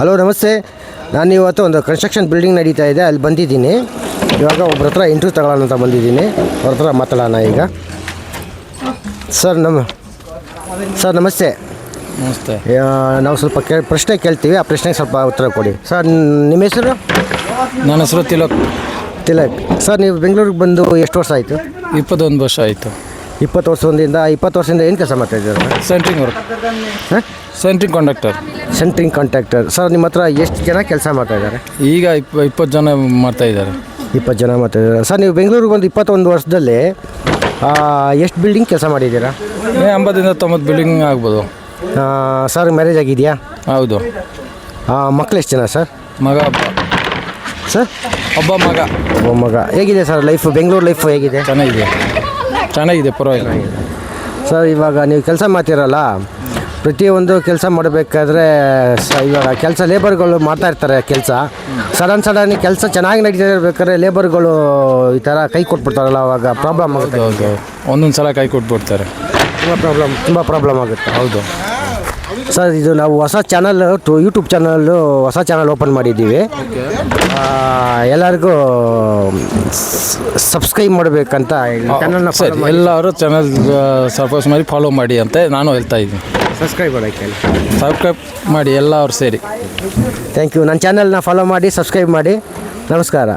Hello ನಮಸ್ತೆ. ನಾನು ಇವತ್ತು ಒಂದು ಕನ್ಸ್ಟ್ರಕ್ಷನ್ ಬಿಲ್ಡಿಂಗ್ ನಡೀತಾ ಇದೆ, ಅಲ್ಲಿ ಬಂದಿದ್ದೀನಿ. ಇವಾಗ ಒಬ್ಬರ ಹತ್ರ ಇಂಟರ್ವ್ಯೂ ತಗೊಳ್ಳೋಣ ಅಂತ ಬಂದಿದ್ದೀನಿ. ಅವ್ರ ಹತ್ರ ಮಾತಾಡೋಣ ಈಗ. ಸರ್ ನಮಸ್ತೆ. ನಮಸ್ತೆ. ನಾವು ಸ್ವಲ್ಪ ಪ್ರಶ್ನೆ ಕೇಳ್ತೀವಿ, ಆ ಪ್ರಶ್ನೆಗೆ ಸ್ವಲ್ಪ ಉತ್ತರ ಕೊಡಿ. ಸರ್ ನಿಮ್ಮ ಹೆಸರು? ನನ್ನ ಹೆಸರು ತಿಲಕ್. ಸರ್ ನೀವು ಬೆಂಗಳೂರಿಗೆ ಬಂದು ಎಷ್ಟು ವರ್ಷ ಆಯಿತು? 21 ವರ್ಷ ಆಯಿತು. 20 ವರ್ಷದಿಂದ ಏನು ಕೆಲಸ ಮಾಡ್ತಾಯಿದ್ದೀರಾ? Centring work. Centring contractor. Sir ನಿಮ್ಮ ಹತ್ರ ಎಷ್ಟು ಜನ ಕೆಲಸ ಮಾಡ್ತಾಯಿದ್ದಾರೆ? ಈಗ 20 ಜನ ಮಾಡ್ತಾಯಿದ್ದಾರೆ. 20 ಜನ ಮಾಡ್ತಾಯಿದ್ದಾರೆ. ಸರ್ ನೀವು ಬೆಂಗಳೂರಿಗೆ ಬಂದು 21 ವರ್ಷದಲ್ಲಿ ಎಷ್ಟು ಬಿಲ್ಡಿಂಗ್ ಕೆಲಸ ಮಾಡಿದ್ದೀರಾ? 80-90 ಬಿಲ್ಡಿಂಗ್ ಆಗ್ಬೋದು. ಸರ್ ಮ್ಯಾರೇಜ್ ಆಗಿದೆಯಾ? ಹೌದು. ಮಕ್ಕಳು ಎಷ್ಟು ಜನ ಸರ್? ಮಗ ಒಬ್ಬ. ಸರ್ ಒಬ್ಬ ಮಗ. ಹೇಗಿದೆ ಸರ್ ಲೈಫು, ಬೆಂಗಳೂರು ಲೈಫು ಹೇಗಿದೆ? ಚೆನ್ನಾಗಿದೆ, ಪರವಾಗಿಲ್ಲ. ಸರ್ ಇವಾಗ ನೀವು ಕೆಲಸ ಮಾಡ್ತೀರಲ್ಲ, ಪ್ರತಿಯೊಂದು ಕೆಲಸ ಮಾಡಬೇಕಾದ್ರೆ ಇವಾಗ ಕೆಲಸ ಲೇಬರ್ಗಳು ಮಾಡ್ತಾ ಇರ್ತಾರೆ ಕೆಲಸ. ಸಡನ್ ಕೆಲಸ ಚೆನ್ನಾಗಿ ನಡೀತಾ ಇರ್ಬೇಕಾದ್ರೆ ಲೇಬರ್ಗಳು ಈ ಥರ ಕೈ ಕೊಟ್ಬಿಡ್ತಾರಲ್ಲ, ಅವಾಗ ಪ್ರಾಬ್ಲಮ್ ಆಗುತ್ತೆ. ಹೌದು, ಒಂದೊಂದು ಸಲ ಕೈ ಕೊಟ್ಬಿಡ್ತಾರೆ. ತುಂಬ ಪ್ರಾಬ್ಲಮ್ ಆಗುತ್ತೆ. ಹೌದು ಸರ್, ಇದು ನಾವು ಹೊಸ ಯೂಟ್ಯೂಬ್ ಚಾನಲ್ ಓಪನ್ ಮಾಡಿದ್ದೀವಿ. ಎಲ್ಲರಿಗೂ ಸಬ್ಸ್ಕ್ರೈಬ್ ಮಾಡಬೇಕಂತ ಚಾನಲ್ನ ಎಲ್ಲರೂ ಚಾನಲ್ ಸಬ್ಸ್ಕ್ರೈಬ್ ಮಾಡಿ ಫಾಲೋ ಮಾಡಿ ಅಂತ ನಾನು ಹೇಳ್ತಾ ಇದ್ದೀನಿ. ಸಬ್ಸ್ಕ್ರೈಬ್ ಮಾಡಿ ಎಲ್ಲರೂ ಸೇರಿ. Thank you. ನನ್ನ ಚಾನಲ್ನ ಫಾಲೋ ಮಾಡಿ, ಸಬ್ಸ್ಕ್ರೈಬ್ ಮಾಡಿ. ನಮಸ್ಕಾರ.